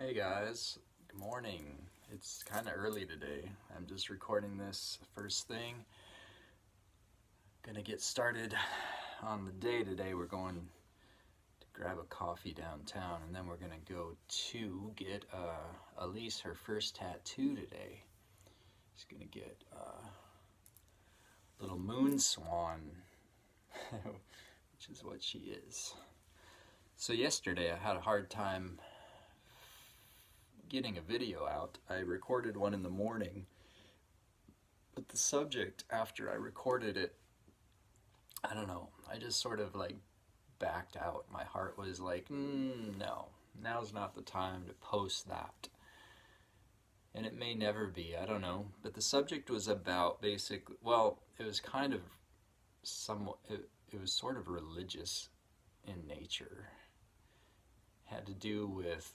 Hey guys, good morning. It's kind of early today. I'm just recording this first thing. Gonna get started on the day today. We're going to grab a coffee downtown and then we're gonna go to get Elise her first tattoo today. She's gonna get a little moon swan, which is what she is. So yesterday I had a hard time getting a video out. I recorded one in the morning, but the subject after I recorded it, I don't know, I just sort of like backed out. My heart was like, no, now's not the time to post that. And it may never be, I don't know. But the subject was about basically, well, it was kind of somewhat, it was sort of religious in nature. It had to do with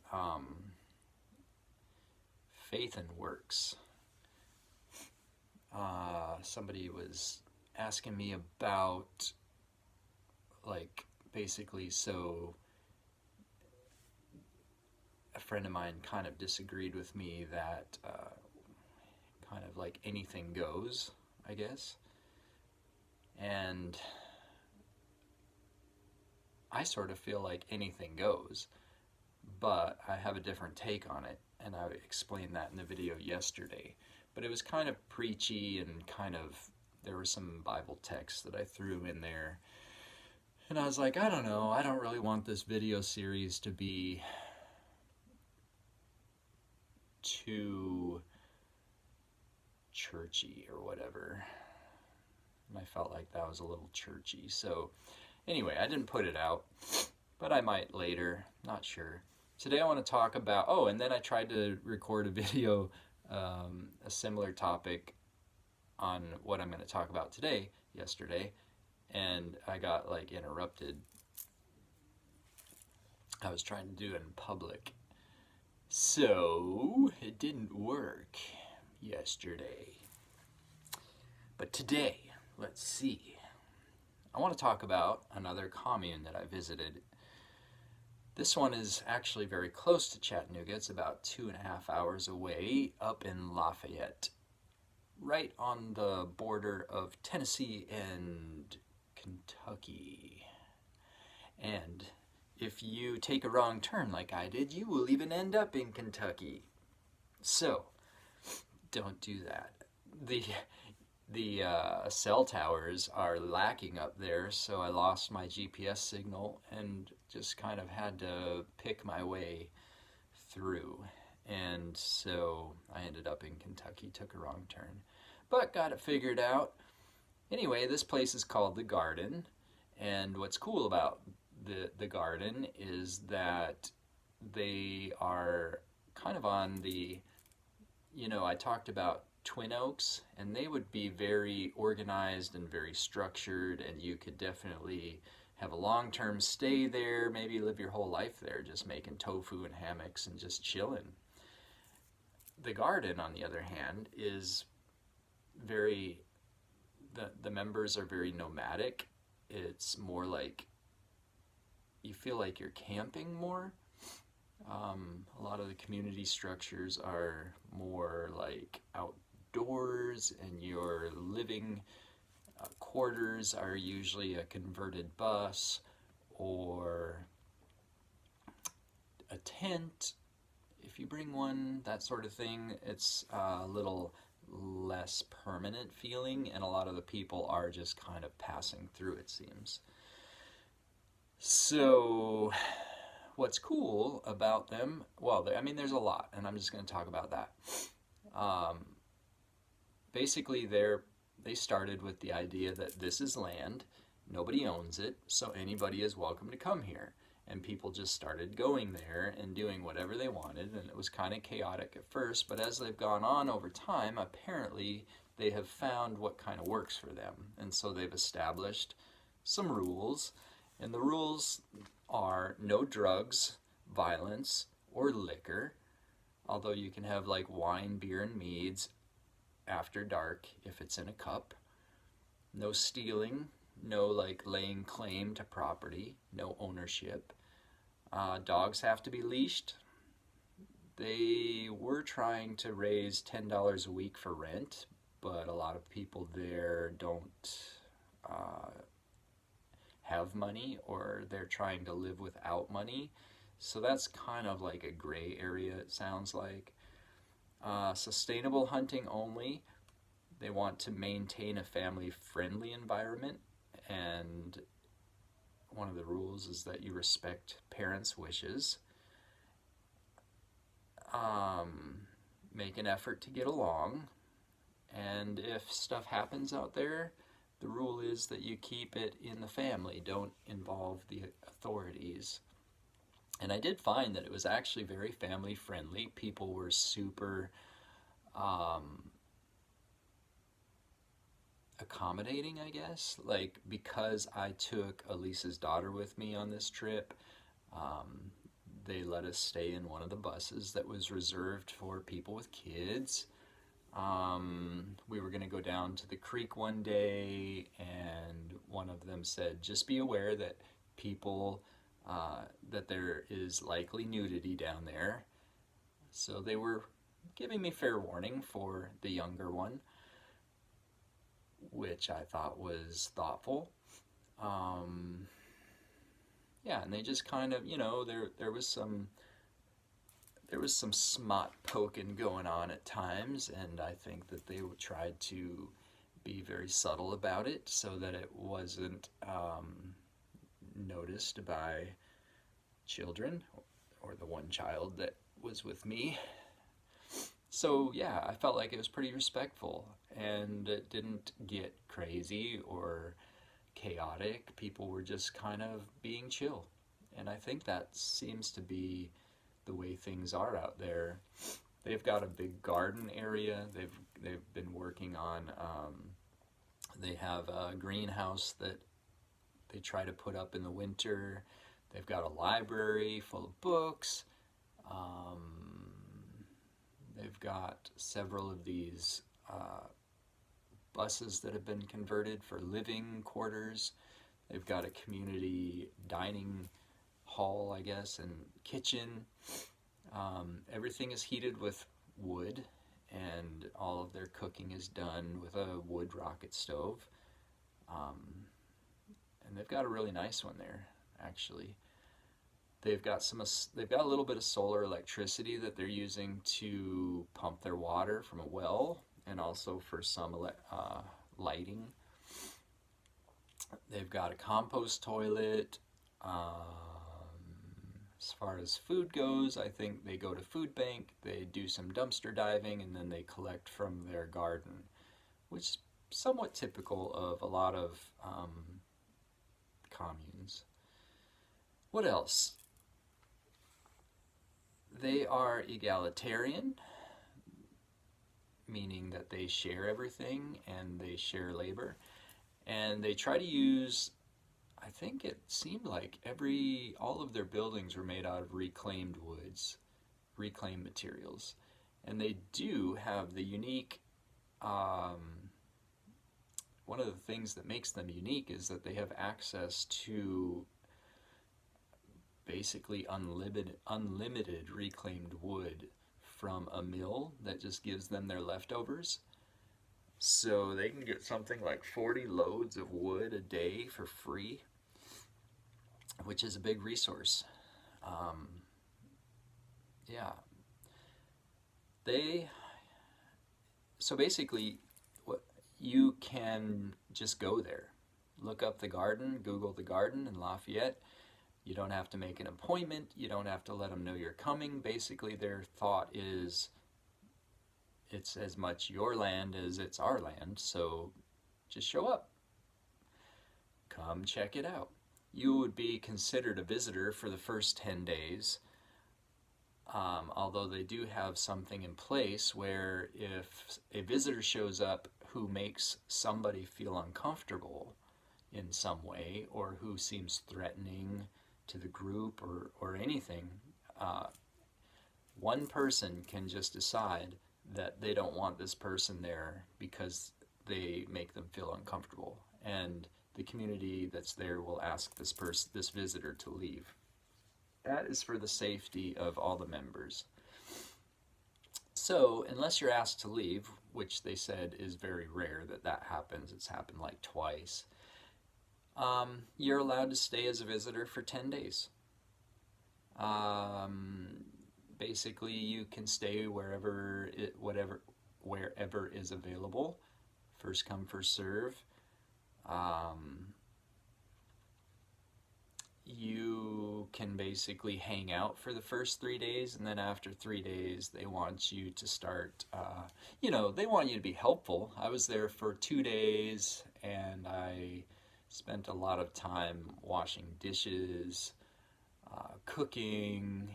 faith and works. Somebody was asking me about, like, basically, so a friend of mine kind of disagreed with me that kind of like anything goes, I guess. And I sort of feel like anything goes, but I have a different take on it, and I explained that in the video yesterday. But it was kind of preachy and kind of, there were some Bible texts that I threw in there. And I was like, I don't know, I don't really want this video series to be too churchy or whatever. And I felt like that was a little churchy. So anyway, I didn't put it out, but I might later, not sure. Today I want to talk about, and then I tried to record a video, a similar topic on what I'm going to talk about today, yesterday, and I got like interrupted. I was trying to do it in public, so it didn't work yesterday. But today, let's see. I want to talk about another commune that I visited. This one is actually very close to Chattanooga. It's about 2.5 hours away, up in Lafayette, right on the border of Tennessee and Kentucky. And if you take a wrong turn like I did, you will even end up in Kentucky. So, don't do that. The cell towers are lacking up there, so I lost my GPS signal and just kind of had to pick my way through. And so I ended up in Kentucky, took a wrong turn, but got it figured out. Anyway, this place is called The Garden, and what's cool about the Garden is that they are kind of on the, I talked about Twin Oaks, and they would be very organized and very structured, and you could definitely have a long-term stay there, maybe live your whole life there, just making tofu and hammocks and just chilling. The Garden, on the other hand, is very, the members are very nomadic. It's more like, you feel like you're camping more. A lot of the community structures are more like outdoors, and your living quarters are usually a converted bus or a tent, if you bring one, that sort of thing. It's a little less permanent feeling, and a lot of the people are just kind of passing through, it seems. So what's cool about them, well, I mean, there's a lot, and I'm just going to talk about that. Basically, they started with the idea that this is land, nobody owns it, so anybody is welcome to come here. And people just started going there and doing whatever they wanted, and it was kind of chaotic at first, but as they've gone on over time, apparently they have found what kind of works for them. And so they've established some rules, and the rules are no drugs, violence, or liquor, although you can have like wine, beer, and meads after dark if it's in a cup. No stealing, no like laying claim to property, no ownership. Dogs have to be leashed. They were trying to raise $10 a week for rent, but a lot of people there don't have money, or they're trying to live without money. So that's kind of like a gray area, it sounds like. Sustainable hunting only. They want to maintain a family-friendly environment, and one of the rules is that you respect parents' wishes. Make an effort to get along, and if stuff happens out there, the rule is that you keep it in the family, don't involve the authorities. And I did find that it was actually very family friendly. People were super accommodating, I guess. Like, because I took Elisa's daughter with me on this trip, they let us stay in one of the buses that was reserved for people with kids. We were going to go down to the creek one day, and one of them said, just be aware that people, that there is likely nudity down there. So they were giving me fair warning for the younger one, which I thought was thoughtful. Yeah, and they just kind of, there was some smut poking going on at times, and I think that they tried to be very subtle about it so that it wasn't noticed by children, or the one child that was with me. So yeah, I felt like it was pretty respectful, and it didn't get crazy or chaotic. People were just kind of being chill, and I think that seems to be the way things are out there. They've got a big garden area. They've been working on. They have a greenhouse that they try to put up in the winter. They've got a library full of books. They've got several of these buses that have been converted for living quarters. They've got a community dining hall, I guess, and kitchen. Everything is heated with wood, and all of their cooking is done with a wood rocket stove. And they've got a really nice one there, actually. They've got a little bit of solar electricity that they're using to pump their water from a well, and also for some lighting. They've got a compost toilet. As far as food goes, I think they go to food bank, they do some dumpster diving, and then they collect from their garden, which is somewhat typical of a lot of communes. What else? They are egalitarian, meaning that they share everything and they share labor. And they try to use, I think it seemed like all of their buildings were made out of reclaimed woods, reclaimed materials. And they do have the unique, one of the things that makes them unique is that they have access to basically unlimited reclaimed wood from a mill that just gives them their leftovers. So they can get something like 40 loads of wood a day for free, which is a big resource. Yeah. So basically, you can just go there. Look up the garden, Google the garden in Lafayette. You don't have to make an appointment. You don't have to let them know you're coming. Basically, their thought is it's as much your land as it's our land, so just show up. Come check it out. You would be considered a visitor for the first 10 days, although they do have something in place where if a visitor shows up who makes somebody feel uncomfortable in some way, or who seems threatening to the group or anything, one person can just decide that they don't want this person there because they make them feel uncomfortable, and the community that's there will ask this visitor to leave. That is for the safety of all the members. So, unless you're asked to leave, which they said is very rare that that happens, it's happened like twice, you're allowed to stay as a visitor for 10 days. Um, Basically, you can stay wherever is available. First come, first serve. Um, you can basically hang out for the first 3 days, and then after 3 days they want you to start, they want you to be helpful. I was there for 2 days, and I spent a lot of time washing dishes, cooking,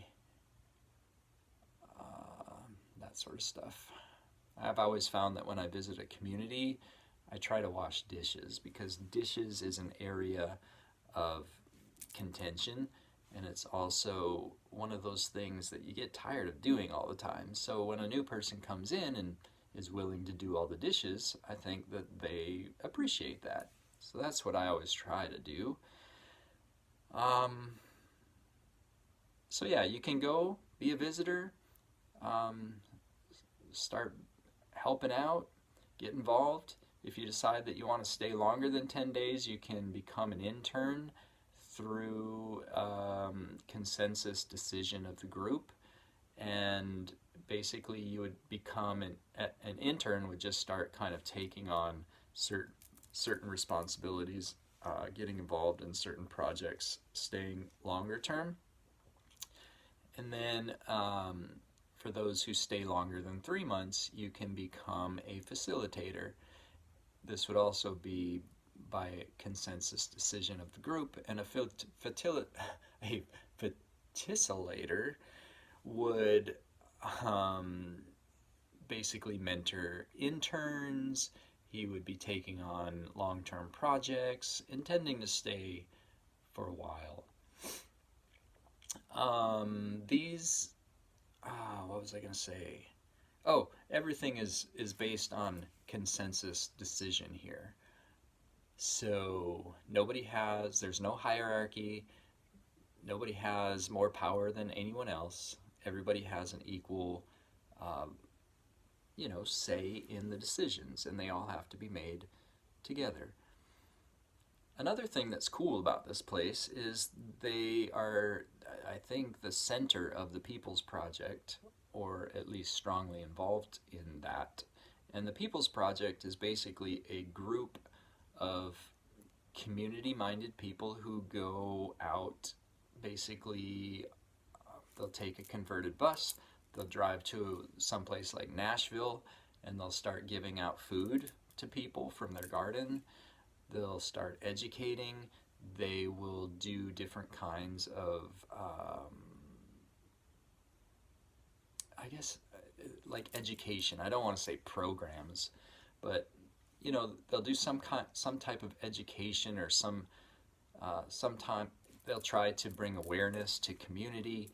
that sort of stuff. I've always found that when I visit a community, I try to wash dishes, because dishes is an area of contention, and it's also one of those things that you get tired of doing all the time. So when a new person comes in and is willing to do all the dishes, I think that they appreciate that. So that's what I always try to do. So yeah, you can go be a visitor, start helping out, get involved. If you decide that you want to stay longer than 10 days, you can become an intern through consensus decision of the group. And basically you would become an intern, would just start kind of taking on certain responsibilities, getting involved in certain projects, staying longer term. And then for those who stay longer than 3 months, you can become a facilitator. This would also be by consensus decision of the group, and a facilitator would basically mentor interns. He would be taking on long-term projects, intending to stay for a while. What was I going to say? Oh, everything is based on consensus decision here. So there's no hierarchy. Nobody has more power than anyone else. Everybody has an equal, say in the decisions, and they all have to be made together. Another thing that's cool about this place is they are, I think, the center of the People's Project, or at least strongly involved in that. And the People's Project is basically a group of community-minded people who go out. Basically, they'll take a converted bus, they'll drive to someplace like Nashville, and they'll start giving out food to people from their garden. They'll start educating. They will do different kinds of, like education. I don't want to say programs, but they'll do some type of education, or sometime they'll try to bring awareness to community.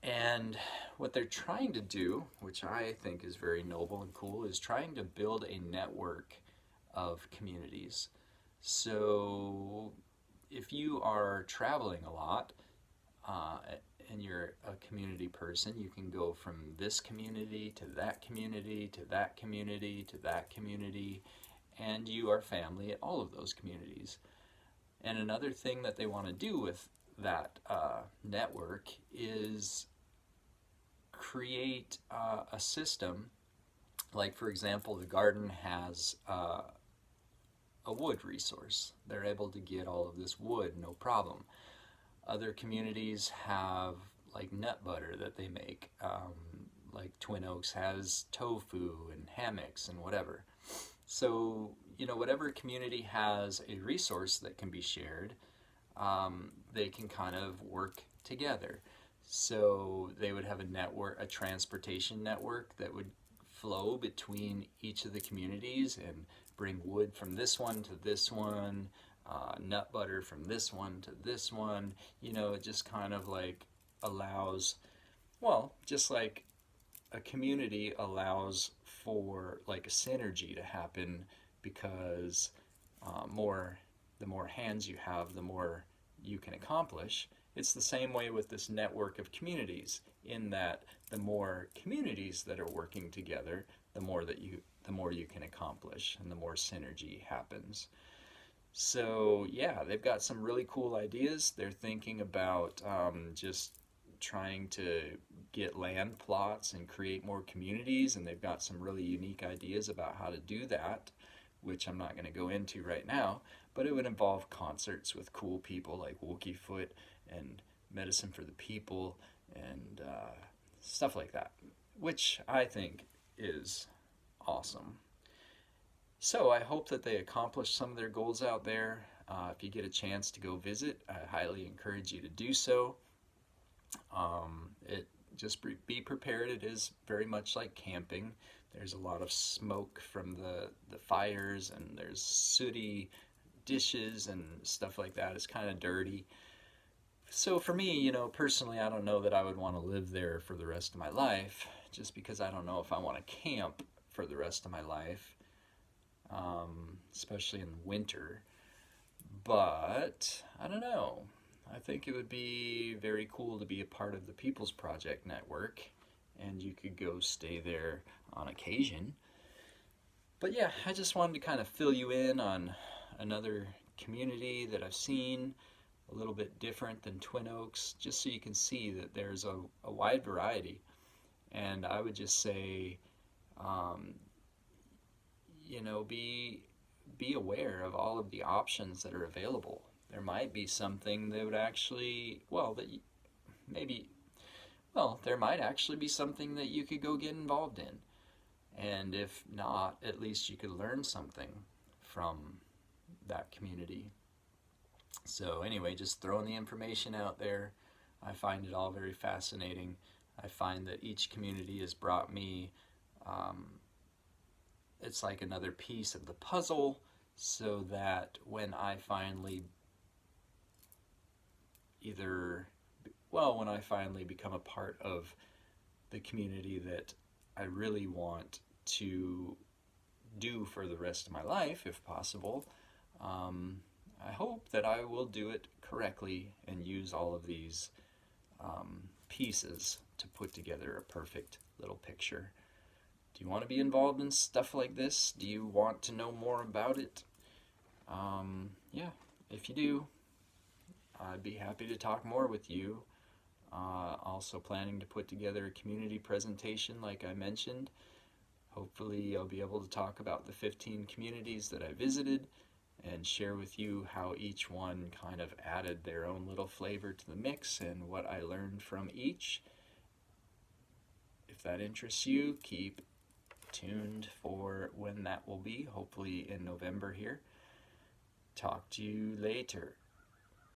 And what they're trying to do, which I think is very noble and cool, is trying to build a network of communities. So if you are traveling a lot, and you're a community person, you can go from this community to that community to that community to that community, and you are family at all of those communities. And another thing that they want to do with that network is create a system. Like, for example, the garden has a wood resource. They're able to get all of this wood, no problem. Other communities have like nut butter that they make. Like Twin Oaks has tofu and hammocks and whatever. So, whatever community has a resource that can be shared, they can kind of work together. So they would have a transportation network that would flow between each of the communities and bring wood from this one to this one, nut butter from this one to this one. It just kind of like allows, just like a community allows for like a synergy to happen, because the more hands you have, the more you can accomplish. It's the same way with this network of communities, in that the more communities that are working together, the more you can accomplish, and the more synergy happens. So yeah, they've got some really cool ideas. They're thinking about just trying to get land plots and create more communities, and they've got some really unique ideas about how to do that, which I'm not going to go into right now, but it would involve concerts with cool people like Wookiefoot and Medicine for the People and stuff like that, which I think is awesome. So I hope that they accomplish some of their goals out there. If you get a chance to go visit, I highly encourage you to do so. It just be prepared. It is very much like camping. There's a lot of smoke from the fires, and there's sooty dishes and stuff like that. It's kind of dirty. So for me, personally, I don't know that I would want to live there for the rest of my life, just because I don't know if I want to camp for the rest of my life, especially in the winter. But I don't know. I think it would be very cool to be a part of the People's Project Network, and you could go stay there on occasion. But yeah, I just wanted to kind of fill you in on another community that I've seen, a little bit different than Twin Oaks, just so you can see that there's a wide variety. And I would just say, um, be aware of all of the options that are available. There might be something that would actually, maybe, there might actually be something that you could go get involved in. And if not, at least you could learn something from that community. So anyway, just throwing the information out there. I find it all very fascinating. I find that each community has brought me, it's like another piece of the puzzle, so that when I finally when I finally become a part of the community that I really want to do for the rest of my life, if possible, I hope that I will do it correctly and use all of these pieces to put together a perfect little picture. Do you want to be involved in stuff like this? Do you want to know more about it? Yeah, if you do, I'd be happy to talk more with you. Also planning to put together a community presentation like I mentioned. Hopefully I'll be able to talk about the 15 communities that I visited and share with you how each one kind of added their own little flavor to the mix and what I learned from each. If that interests you, keep tuned for when that will be, hopefully in November here. Talk to you later.